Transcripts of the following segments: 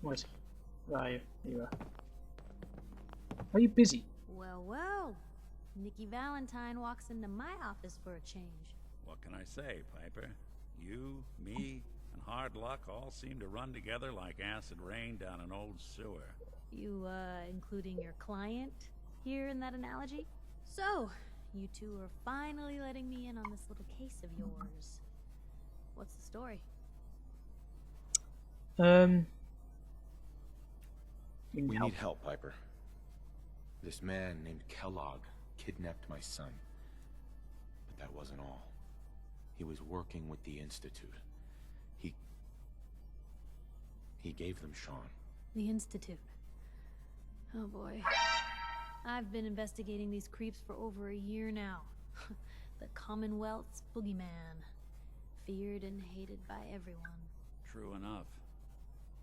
Right. Where are you? Here you are. Are you busy? Well, well. Nikki Valentine walks into my office for a change. What can I say, Piper? You, me, and hard luck all seem to run together like acid rain down an old sewer. You, including your client here in that analogy? So, you two are finally letting me in on this little case of yours. What's the story? We We need help, Piper. This man named Kellogg kidnapped my son. But that wasn't all. He was working with the Institute. He gave them Sean. The Institute. Oh boy. I've been investigating these creeps for over a year now. The Commonwealth's boogeyman. Feared and hated by everyone. True enough.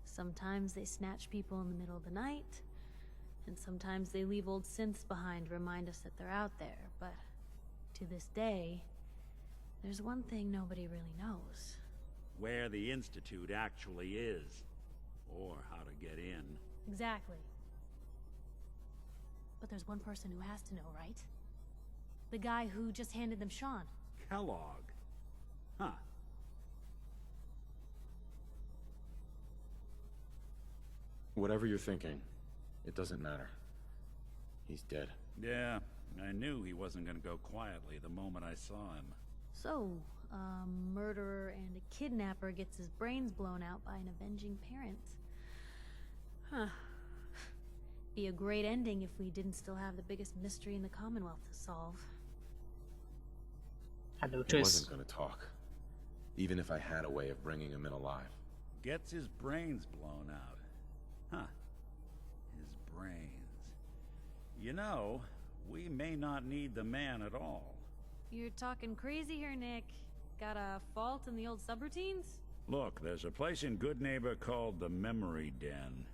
Sometimes they snatch people in the middle of the night, and sometimes they leave old synths behind to remind us that they're out there, but to this day, there's one thing nobody really knows. Where the Institute actually is. Or how to get in. Exactly. But there's one person who has to know, right? The guy who just handed them Sean. Kellogg. Huh. Whatever you're thinking, it doesn't matter. He's dead. Yeah, I knew he wasn't gonna go quietly the moment I saw him. So, a murderer and a kidnapper gets his brains blown out by an avenging parent. Huh. Be a great ending if we didn't still have the biggest mystery in the Commonwealth to solve. had no He choice. wasn't gonna talk. Even if I had a way of bringing him in alive. Gets his brains blown out. Huh. His brains. You know, we may not need the man at all. You're talking crazy here, Nick. Got a fault in the old subroutines? Look, there's a place in Good Neighbor called the Memory Den.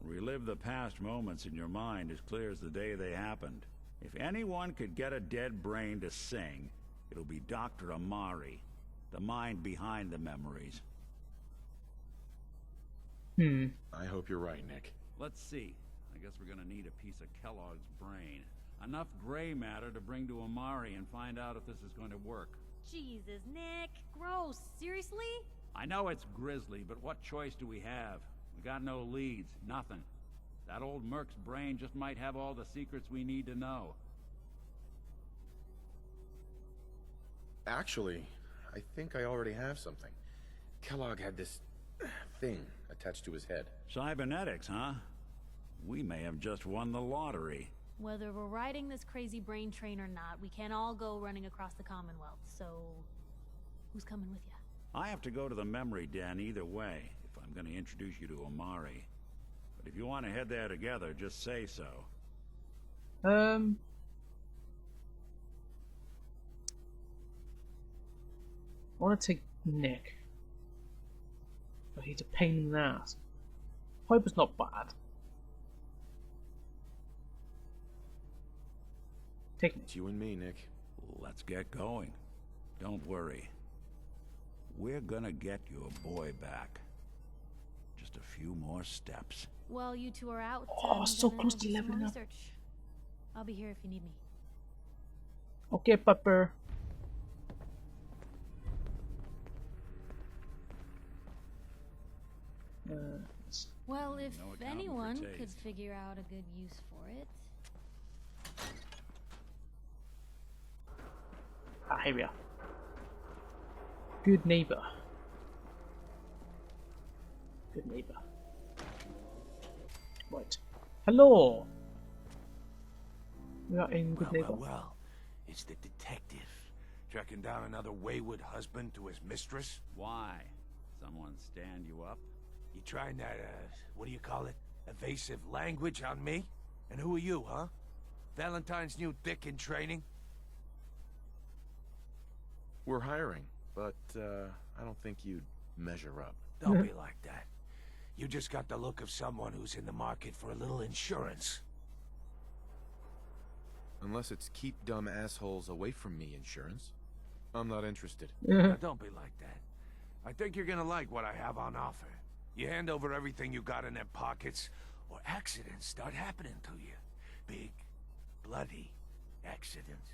Relive the past moments in your mind as clear as the day they happened. If anyone could get a dead brain to sing, it'll be Dr. Amari, the mind behind the memories. I hope you're right, Nick. Let's see. I guess we're gonna need a piece of Kellogg's brain. Enough gray matter to bring to Amari and find out if this is going to work. Jesus, Nick. Gross. Seriously? I know it's grisly, but what choice do we have? We got no leads, nothing. That old Merc's brain just might have all the secrets we need to know. Actually, I think I already have something. Kellogg had this thing attached to his head. Cybernetics, huh? We may have just won the lottery. Whether we're riding this crazy brain train or not, we can't all go running across the Commonwealth, so... who's coming with you? I have to go to the Memory Den either way, if I'm gonna introduce you to Amari. But if you want to head there together, just say so. I want to take Nick. But he's a pain in the ass. Piper's not bad. Take Nick. It's you and me, Nick. Let's get going. Don't worry. We're gonna get your boy back. Just a few more steps. Well, you two are out. Oh, so gonna close to do some leveling more up. research. I'll be here if you need me. Okay, Piper. Well, if No accounting for anyone could taste. figure out a good use for it. Ah, here we are. Good neighbor. Good neighbor. Right. Hello. We are in good neighbor. Well, it's the detective. Tracking down another wayward husband to his mistress? Why? Someone stand you up? You trying that, what do you call it? Evasive language on me? And who are you, huh? Valentine's new dick in training? We're hiring, but I don't think you'd measure up. Don't be like that. You just got the look of someone who's in the market for a little insurance. Unless it's keep dumb assholes away from me insurance. I'm not interested. Now, don't be like that. I think you're gonna like what I have on offer. You hand over everything you got in them pockets, or accidents start happening to you. Big, bloody accidents.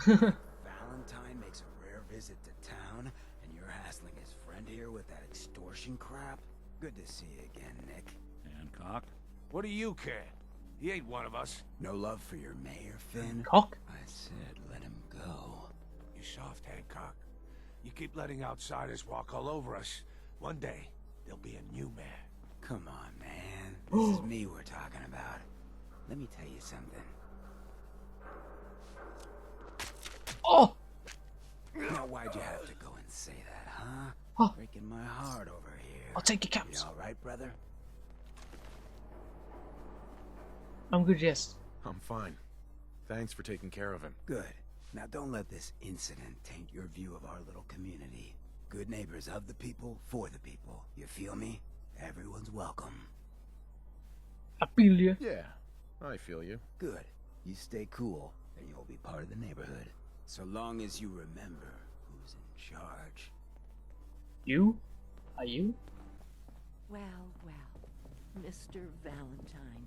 Valentine makes a rare visit to town, and you're hassling his friend here with that extortion crap? Good to see you again, Nick. Hancock? What do you care? He ain't one of us. No love for your mayor, Finn? Cock? I said let him go. You soft, Hancock. You keep letting outsiders walk all over us. One day, there'll be a new mayor. Come on, man. This is me we're talking about. Let me tell you something. Oh! Now, why'd you have to go and say that, huh? Huh. Breaking my heart over here. I'll take your You caps. all right, brother? I'm good, yes. I'm fine. Thanks for taking care of him. Good. Now, don't let this incident taint your view of our little community. Good neighbors of the people, for the people. You feel me? Everyone's welcome. I feel you. Yeah, I feel you. Good. You stay cool, and you'll be part of the neighborhood. So long as you remember who's in charge. You? Are you? Well, well, Mr. Valentine.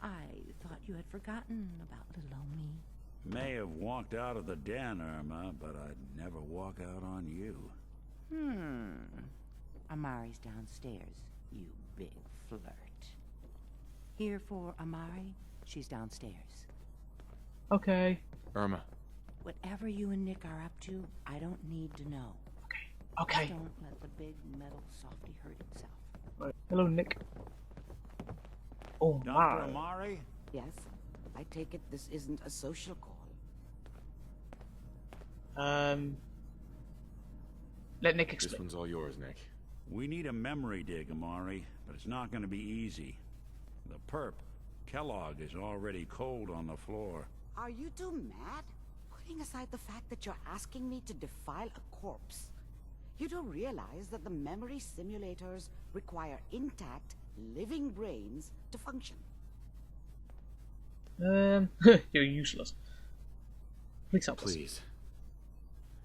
I thought you had forgotten about little old me. May have walked out of the den, Irma, but I'd never walk out on you. Amari's downstairs, you big flirt. Here for Amari, she's downstairs. Okay. Irma, Whatever you and Nick are up to, I don't need to know. Okay. Don't let the big metal softy hurt himself. Right. Hello, Nick. Oh, Dr. my. Amari? Yes? I take it this isn't a social call. Let Nick this explain. one's all yours, Nick. We need a memory dig, Amari, but it's not going to be easy. The perp, Kellogg, is already cold on the floor. Are you two mad? Putting aside the fact that you're asking me to defile a corpse, you don't realize that the memory simulators require intact, living brains to function. You're useless. Please help us. Please.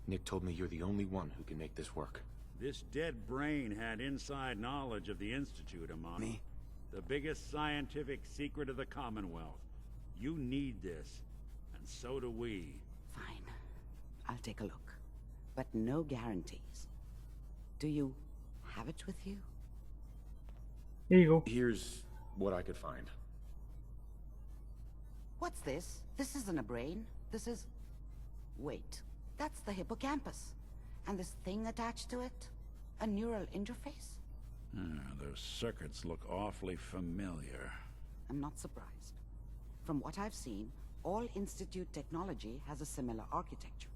Nick told me you're the only one who can make this work. This dead brain had inside knowledge of the Institute, Amari. Me? The biggest scientific secret of the Commonwealth. You need this, and so do we. Fine. I'll take a look. But no guarantees. Do you have it with you? Here you go. Here's what I could find. What's this? This isn't a brain. This is... Wait. That's the hippocampus. And this thing attached to it? A neural interface? Those circuits look awfully familiar. I'm not surprised. From what I've seen, all Institute technology has a similar architecture.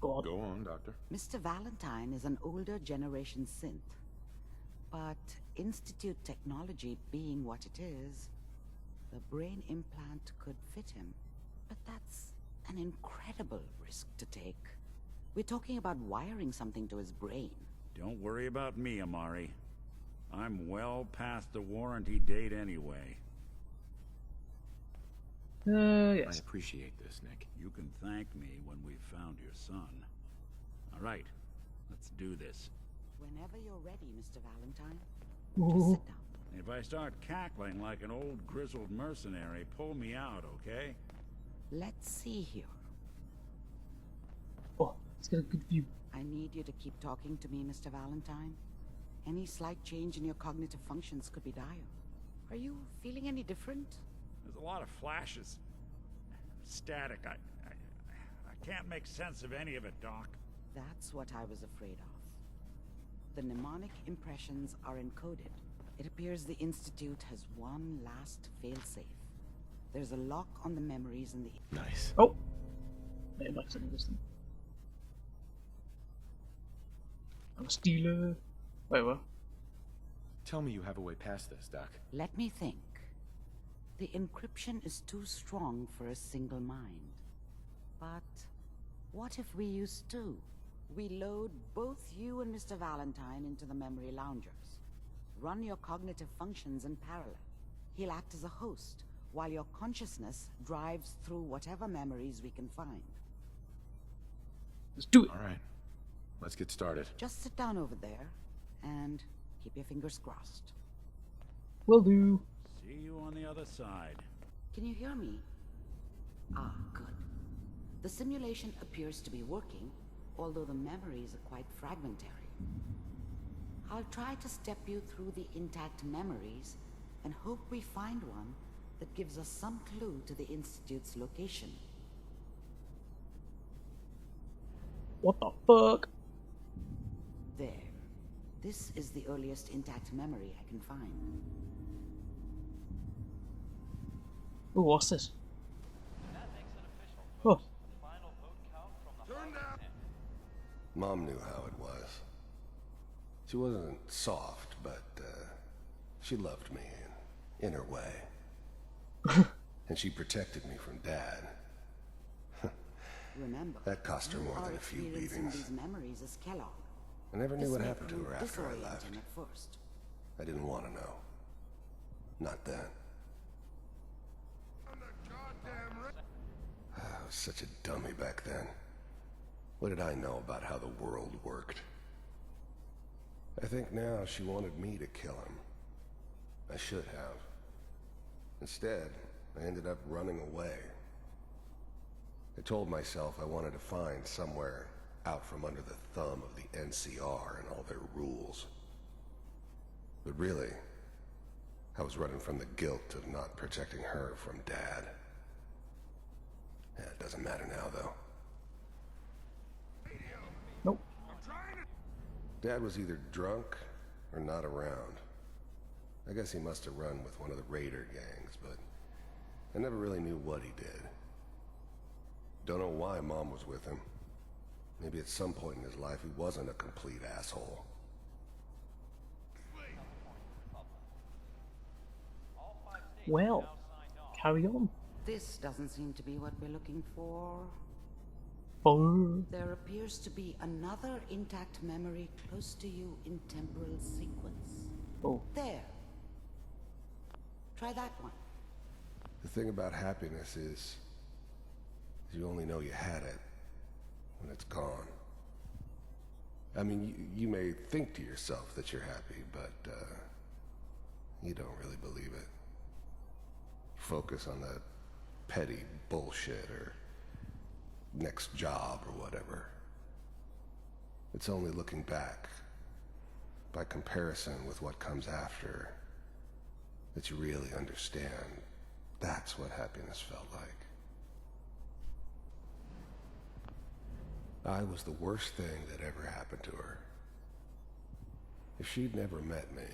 God. Go on, Doctor. Mr. Valentine is an older generation synth. But Institute technology being what it is, the brain implant could fit him. But that's an incredible risk to take. We're talking about wiring something to his brain. Don't worry about me, Amari. I'm well past the warranty date anyway. I Yes. appreciate this, Nick. You can thank me when we've found your son. All right, let's do this. Whenever you're ready, Mr. Valentine. Ooh. Just sit down. If I start cackling like an old grizzled mercenary, pull me out, okay? Let's see here. Oh, it's got a good view. I need you to keep talking to me, Mr. Valentine. Any slight change in your cognitive functions could be dire. Are you feeling any different? There's a lot of flashes. Static. I can't make sense of any of it, Doc. That's what I was afraid of. The mnemonic impressions are encoded. It appears the Institute has one last failsafe. There's a lock on the memories in the... Nice. Oh. Yeah, like something this thing. I'm a stealer. Wait, what? Tell me you have a way past this, Doc. Let me think. The encryption is too strong for a single mind. But what if we use two? We load both you and Mr. Valentine into the memory loungers. Run your cognitive functions in parallel. He'll act as a host, while your consciousness drives through whatever memories we can find. Let's do it. All right. Let's get started. Just sit down over there and keep your fingers crossed. Will do. See you on the other side. Can you hear me? Ah, good. The simulation appears to be working, although the memories are quite fragmentary. I'll try to step you through the intact memories and hope we find one that gives us some clue to the Institute's location. What the fuck? There. This is the earliest intact memory I can find. Ooh, what's this? Oh. Mom knew how it was. She wasn't soft, but she loved me in her way. And she protected me from Dad. Remember, That cost her more than a few beatings. These memories as Kellogg. I never knew This what may happened to prove her after I disorienting left. at first. I didn't want to know. Not then. I was such a dummy back then. What did I know about how the world worked? I think now she wanted me to kill him. I should have. Instead, I ended up running away. I told myself I wanted to find somewhere out from under the thumb of the NCR and all their rules. But really, I was running from the guilt of not protecting her from Dad. Yeah, it doesn't matter now, though. Nope. Dad was either drunk or not around. I guess he must have run with one of the raider gangs, but I never really knew what he did. Don't know why Mom was with him. Maybe at some point in his life he wasn't a complete asshole. Well, carry on. This doesn't seem to be what we're looking for. Fun. There appears to be another intact memory close to you in temporal sequence. Oh. There. Try that one. The thing about happiness is you only know you had it when it's gone. I mean, you may think to yourself that you're happy, but you don't really believe it. Focus on that petty bullshit or next job or whatever. It's only looking back, by comparison with what comes after, that you really understand that's what happiness felt like. I was the worst thing that ever happened to her. If she'd never met me,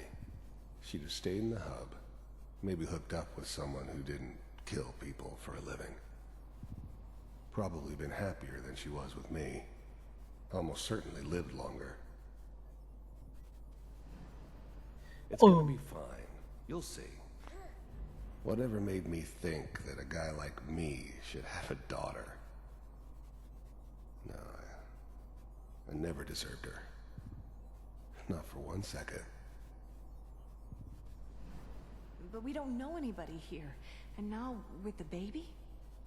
she'd have stayed in the hub, maybe hooked up with someone who didn't kill people for a living. Probably been happier than she was with me. Almost certainly lived longer. It's gonna be fine. You'll see. Whatever made me think that a guy like me should have a daughter? No, I never deserved her. Not for 1 second. But we don't know anybody here. And now, with the baby?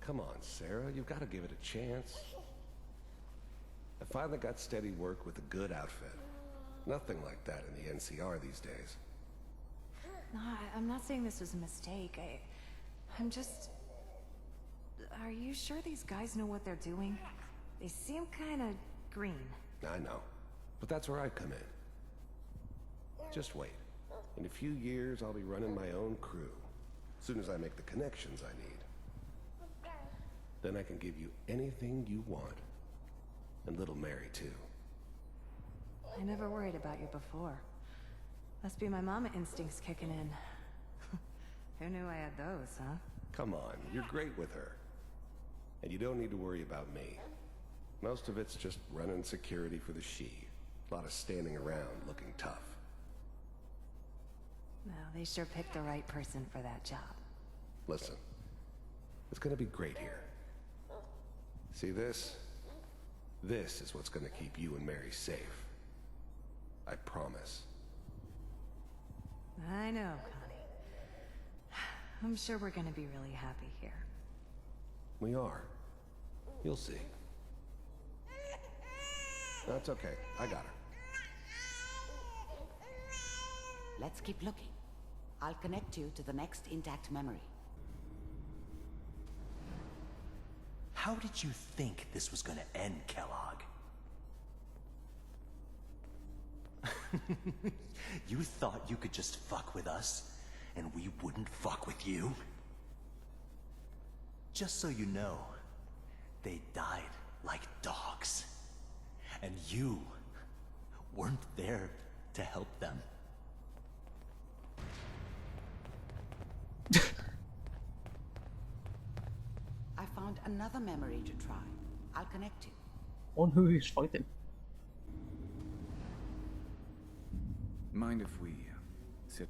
Come on, Sarah, you've got to give it a chance. I finally got steady work with a good outfit. Nothing like that in the NCR these days. No, I'm not saying this was a mistake. I'm just... Are you sure these guys know what they're doing? They seem kind of green. I know, but that's where I come in. Just wait. In a few years, I'll be running my own crew. As soon as I make the connections I need. Then I can give you anything you want. And little Mary, too. I never worried about you before. Must be my mama instincts kicking in. Who knew I had those, huh? Come on, you're great with her. And you don't need to worry about me. Most of it's just running security for the she. A lot of standing around looking tough. Well, they sure picked the right person for that job. Listen, it's gonna be great here. See this? This is what's gonna keep you and Mary safe. I promise. I know, Connie. I'm sure we're gonna be really happy here. We are. You'll see. That's okay. I got her. Let's keep looking. I'll connect you to the next intact memory. How did you think this was gonna end, Kellogg? You thought you could just fuck with us, and we wouldn't fuck with you? Just so you know, they died like dogs. And you weren't there to help them. I found another memory to try. I'll connect you. On who he's fighting. Mind if we sit?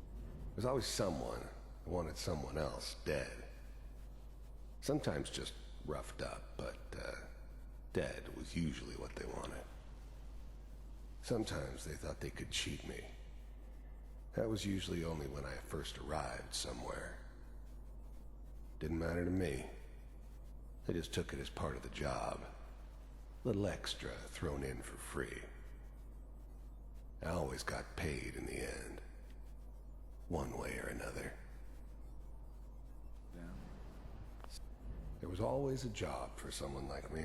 There's always someone who wanted someone else dead. Sometimes just roughed up, but dead was usually what they wanted. Sometimes they thought they could cheat me. That was usually only when I first arrived somewhere. Didn't matter to me. They just took it as part of the job. A little extra thrown in for free. I always got paid in the end. One way or another. There was always a job for someone like me.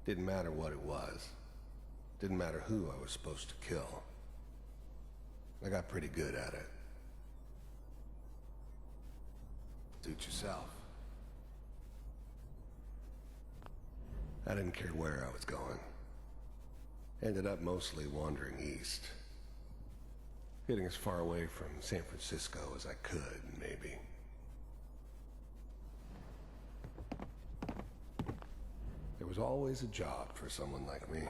Didn't matter what it was. Didn't matter who I was supposed to kill. I got pretty good at it. Suit yourself. I didn't care where I was going. Ended up mostly wandering east. Getting as far away from San Francisco as I could, maybe. There was always a job for someone like me.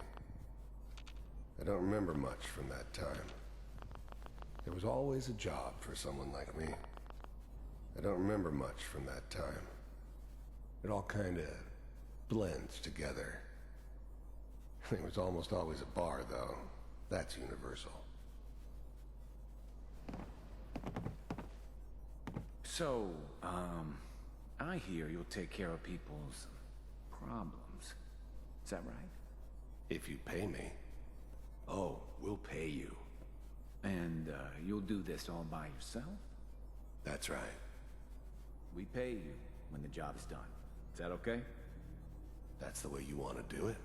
I don't remember much from that time. There was always a job for someone like me. I don't remember much from that time. It all kinda blends together. There was almost always a bar, though. That's universal. So, I hear you'll take care of people's problems. Is that right? If you pay me. Oh, we'll pay you. And, you'll do this all by yourself? That's right. We pay you when the job's done. Is that okay? That's the way you want to do it?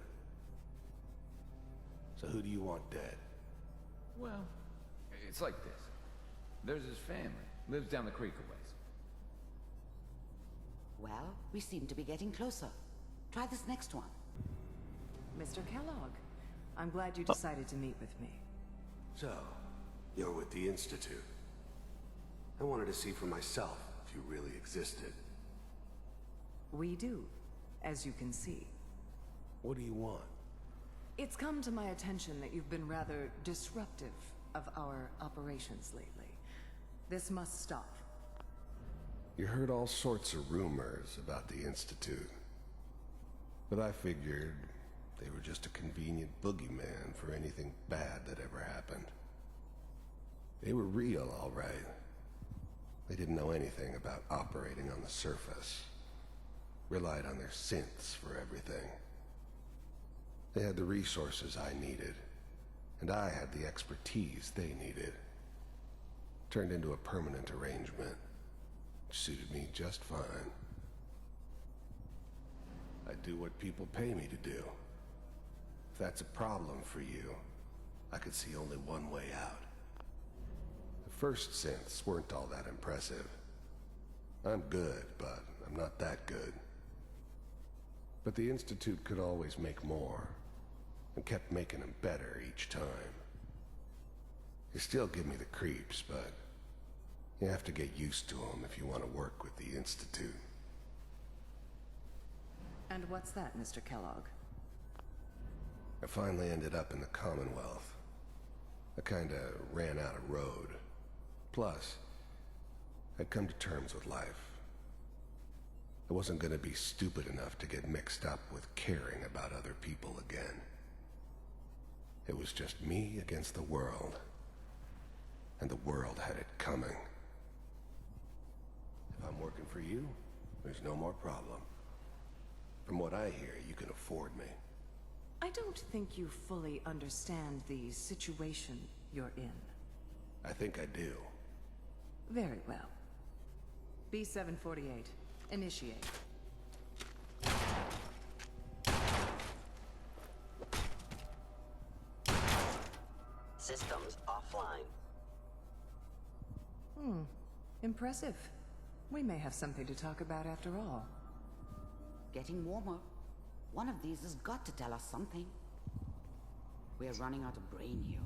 So who do you want dead? Well, it's like this. There's his family. Lives down the creek a ways. Well, we seem to be getting closer. Try this next one. Mr. Kellogg, I'm glad you decided to meet with me. So, you're with the Institute. I wanted to see for myself if you really existed. We do, as you can see. What do you want? It's come to my attention that you've been rather disruptive of our operations lately. This must stop. You heard all sorts of rumors about the Institute. But I figured they were just a convenient boogeyman for anything bad that ever happened. They were real, all right. They didn't know anything about operating on the surface. Relied on their synths for everything. They had the resources I needed, and I had the expertise they needed. Turned into a permanent arrangement, which suited me just fine. I do what people pay me to do. If that's a problem for you, I could see only one way out. The first synths weren't all that impressive. I'm good, but I'm not that good. But the Institute could always make more, and kept making them better each time. They still give me the creeps, but you have to get used to them if you want to work with the Institute. And what's that, Mr. Kellogg? I finally ended up in the Commonwealth. I kinda ran out of road. Plus, I'd come to terms with life. I wasn't gonna be stupid enough to get mixed up with caring about other people again. It was just me against the world. And the world had it coming. If I'm working for you, there's no more problem. From what I hear, you can afford me. I don't think you fully understand the situation you're in. I think I do. Very well. B-748, initiate. Systems offline. Impressive. We may have something to talk about after all. Getting warmer. One of these has got to tell us something. We're running out of brain here.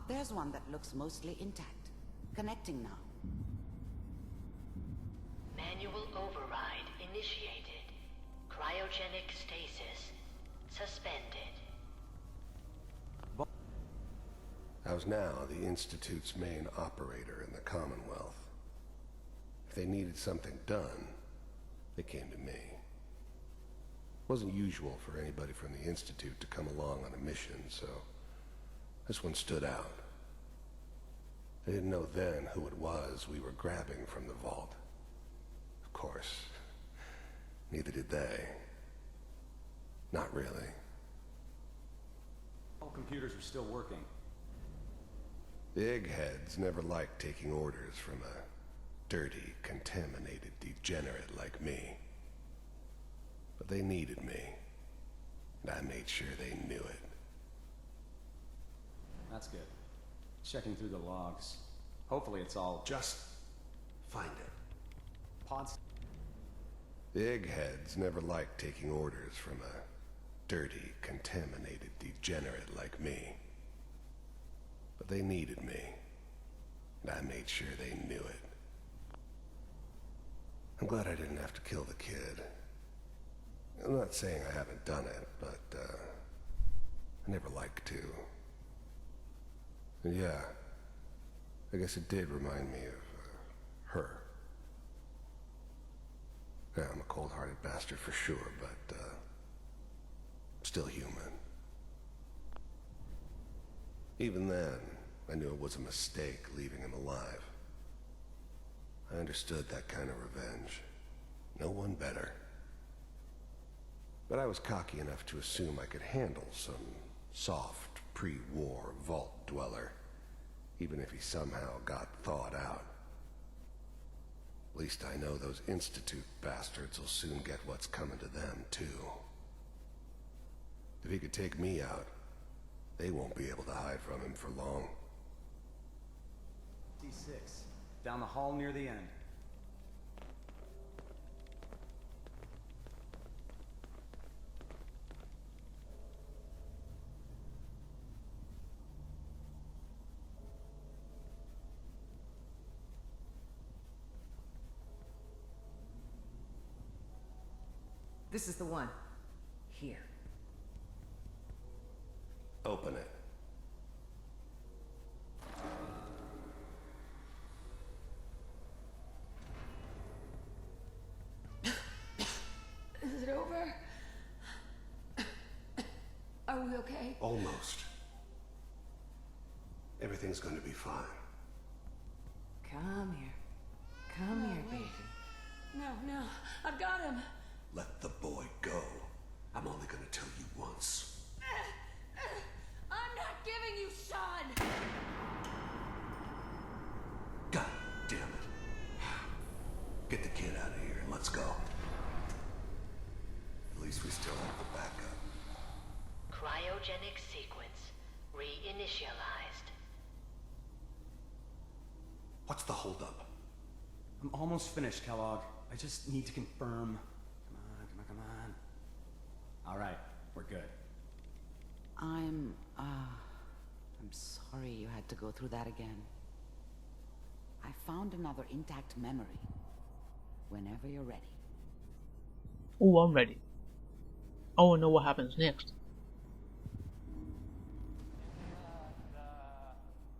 There's one that looks mostly intact. Connecting now. Manual override initiated. Cryogenic stasis suspended. I was now the Institute's main operator in the Commonwealth. If they needed something done, they came to me. It wasn't usual for anybody from the Institute to come along on a mission, so this one stood out. I didn't know then who it was we were grabbing from the vault. Of course, neither did they. Not really. All computers are still working. The eggheads never liked taking orders from a dirty, contaminated degenerate like me. But they needed me, and I made sure they knew it. That's good. Checking through the logs. Hopefully it's all... Just find it. Pods. The eggheads never liked taking orders from a dirty, contaminated degenerate like me. But they needed me, and I made sure they knew it. I'm glad I didn't have to kill the kid. I'm not saying I haven't done it, but, I never liked to. And yeah, I guess it did remind me of, her. Yeah, I'm a cold-hearted bastard for sure, but, still human. Even then, I knew it was a mistake leaving him alive. I understood that kind of revenge. No one better. But I was cocky enough to assume I could handle some soft, pre-war vault dweller, even if he somehow got thawed out. At least I know those Institute bastards will soon get what's coming to them, too. If he could take me out, they won't be able to hide from him for long. D6. Down the hall near the end. This is the one. Here. Open it. Is it over? Are we okay? Almost. Everything's going to be fine. Come here. Come here, baby. No, I've got him. Let the boy go. I'm only going to tell you once. I'm not giving you Sean! God damn it. Get the kid out of here and let's go. At least we still have the backup. Cryogenic sequence reinitialized. What's the holdup? I'm almost finished, Kellogg. I just need to confirm. Come on. All right, we're good. I'm sorry you had to go through that again. I found another intact memory. Whenever you're ready. Oh, I'm ready. I want to know what happens next.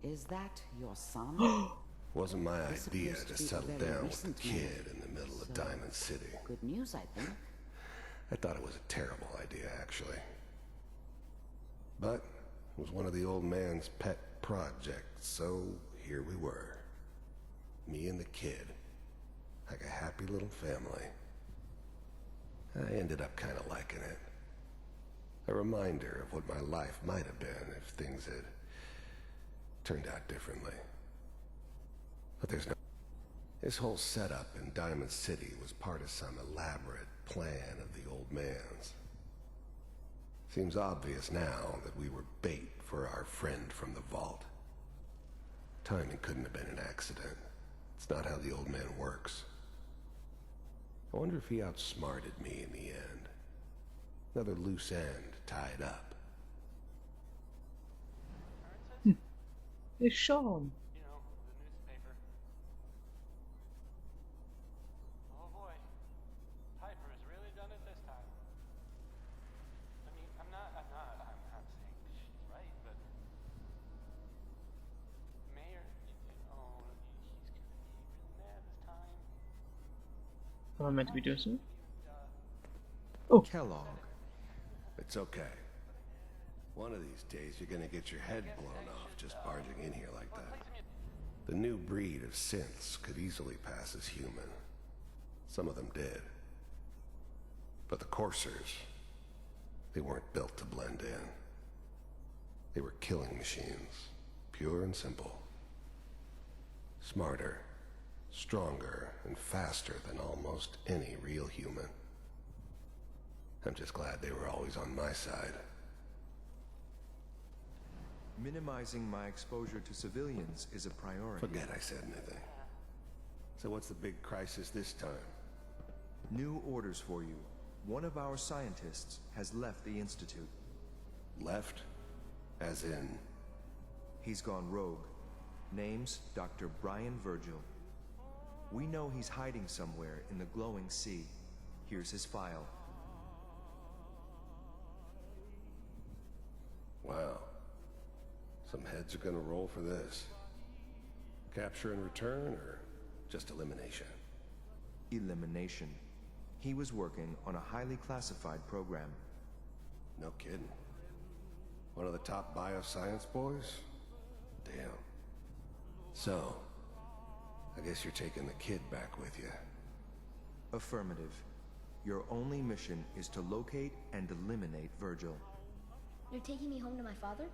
Is that your son? Wasn't my This idea appears to to be a settle very down with recent a kid memory. in the middle of So, Diamond City. Good news, I think. I thought it was a terrible idea, actually. But it was one of the old man's pet projects, so here we were. Me and the kid. Like a happy little family. I ended up kind of liking it. A reminder of what my life might have been if things had turned out differently. But there's no... This whole setup in Diamond City was part of some elaborate plan of the old man's. Seems obvious now that we were bait for our friend from the vault. Timing couldn't have been an accident. It's not how the old man works. I wonder if he outsmarted me in the end. Another loose end tied up. It's Sean. You know, the newspaper. Oh boy. Piper has really done it this time. I mean, I'm not saying she's right, but Mayor, he's gonna be really mad this time. Am I meant to be doing something? Oh. Kellogg. It's okay. One of these days you're gonna get your head blown off just barging in here like that. The new breed of synths could easily pass as human. Some of them did. But the coursers, they weren't built to blend in. They were killing machines, pure and simple. Smarter, stronger, and faster than almost any real human. I'm just glad they were always on my side. Minimizing my exposure to civilians is a priority. Forget I said anything. So what's the big crisis this time? New orders for you. One of our scientists has left the Institute. Left? As in? He's gone rogue. Name's Dr. Brian Virgil. We know he's hiding somewhere in the glowing sea. Here's his file. Wow. Some heads are gonna roll for this. Capture and return, or just elimination? Elimination. He was working on a highly classified program. No kidding. One of the top bioscience boys? Damn. So, I guess you're taking the kid back with you. Affirmative. Your only mission is to locate and eliminate Virgil. You're taking me home to my father?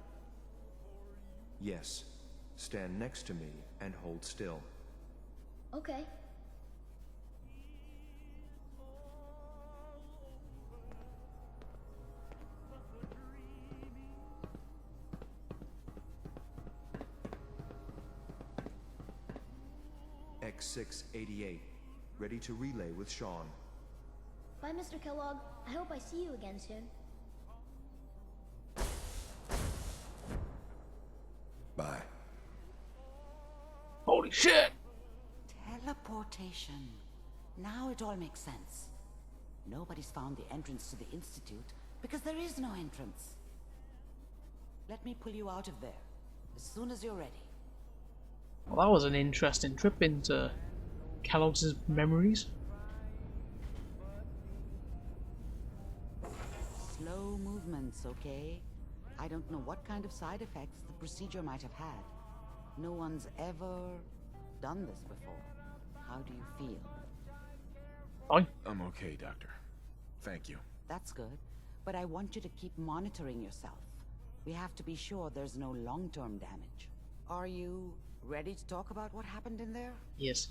Yes. Stand next to me and hold still. Okay. X688. Ready to relay with Sean. Bye, Mr. Kellogg. I hope I see you again soon. Bye. Holy shit! Teleportation. Now it all makes sense. Nobody's found the entrance to the Institute because there is no entrance. Let me pull you out of there as soon as you're ready. Well, that was an interesting trip into Kellogg's memories. Slow movements, okay? I don't know what kind of side effects the procedure might have had. No one's ever done this before. How do you feel? I'm okay, Doctor. Thank you. That's good, but I want you to keep monitoring yourself. We have to be sure there's no long-term damage. Are you ready to talk about what happened in there? Yes.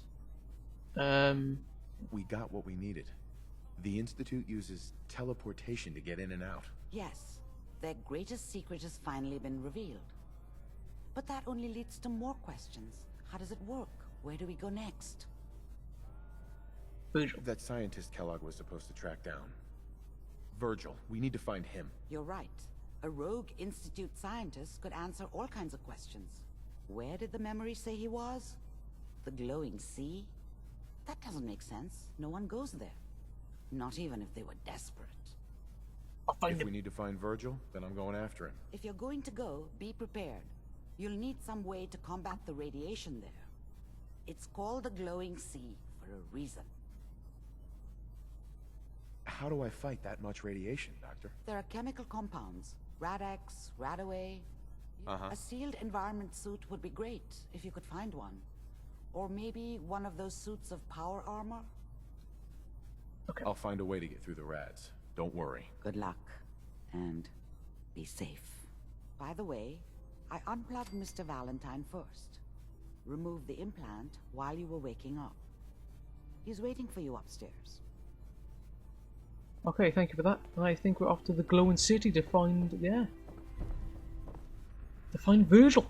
We got what we needed. The Institute uses teleportation to get in and out. Yes. Their greatest secret has finally been revealed. But that only leads to more questions. How does it work? Where do we go next? Virgil. That scientist Kellogg was supposed to track down. Virgil. We need to find him. You're right. A rogue Institute scientist could answer all kinds of questions. Where did the memory say he was? The glowing sea? That doesn't make sense. No one goes there. Not even if they were desperate. If we need to find Virgil, then I'm going after him. If you're going to go, be prepared. You'll need some way to combat the radiation there. It's called the glowing sea for a reason. How do I fight that much radiation, Doctor? There are chemical compounds. Rad-X, Radaway. Uh-huh. A sealed environment suit would be great, if you could find one. Or maybe one of those suits of power armor? Okay. I'll find a way to get through the rads. Don't worry. Good luck. and be safe. By the way, I unplugged Mr. Valentine first. Removed the implant while you were waking up. He's waiting for you upstairs. Okay, thank you for that. I think we're off to the glowing city to find, yeah, to find Virgil.